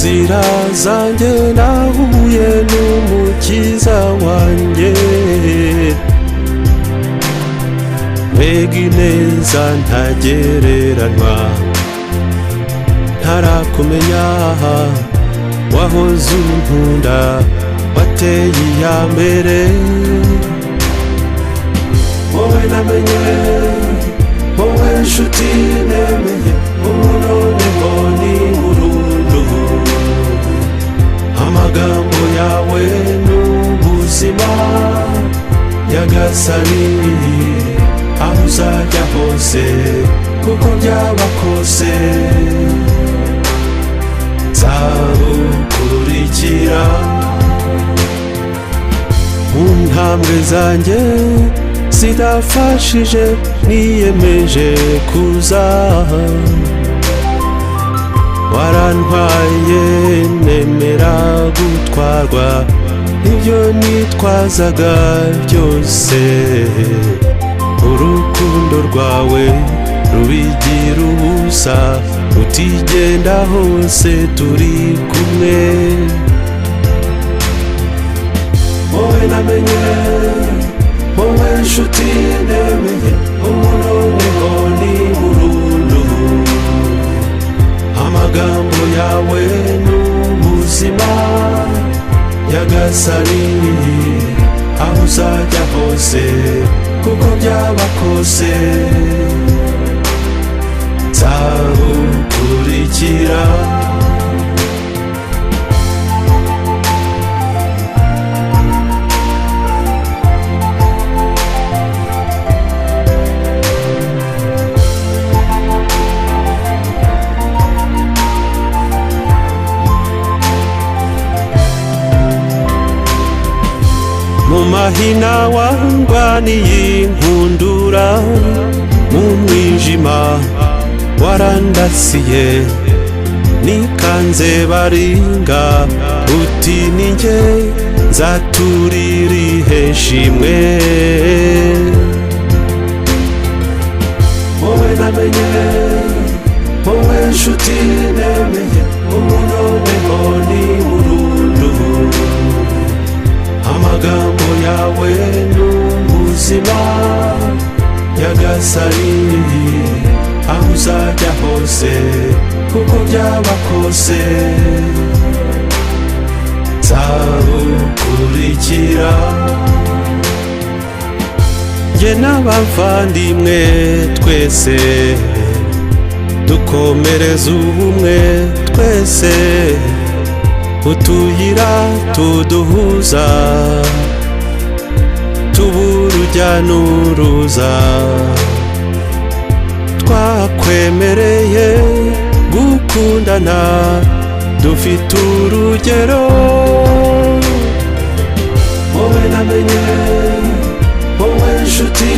nzira zanjye nahuye n'umukiza wanjye, mbega ineza ntagereranywa, ntarakumenya wahoze unkunda, wateye iya mbere. Wowe namenye, wowe nshuti nemeye, ubu noneho ni burundu. Amagambo yawe n'ubuzima nyagasani, aho uzajya hose kuko byaba kose nzagukurikira. Mu ntambwe zanjye zidafashije niyemeje kuza, warantwaye nemera gutwarwa, ibyo nitwazaga byose urukundo rwawe rubigira ubusa, utigenda hose turi kumwe. Wowe namenye, wowe nshuti nemeye, ubu noneho ni burundu. Amagambo yawe n'ubuzima nyagasani, aho uzajya hose kuko byaba kose nzagukurikira. Mu mahina wangwaniye inkundura, mu mwijima warandasiye, nikanze baringa uti ni njye nzaturira iheshimwe. Wowe namenye, wowe nshuti nemeye, ubu noneho ni burundu. Amagambo yawe n'ubuzima nyagasani, aho uzajya hose kuko byaba kose nzagukurikira. Jye n'abavandimwe twese dukomereza ubumwe, twese utuyira tuduhuza tuba urujya n'uruza. Twakwemereye gukundana dufite urugero. Wowe namenye, wowe nshuti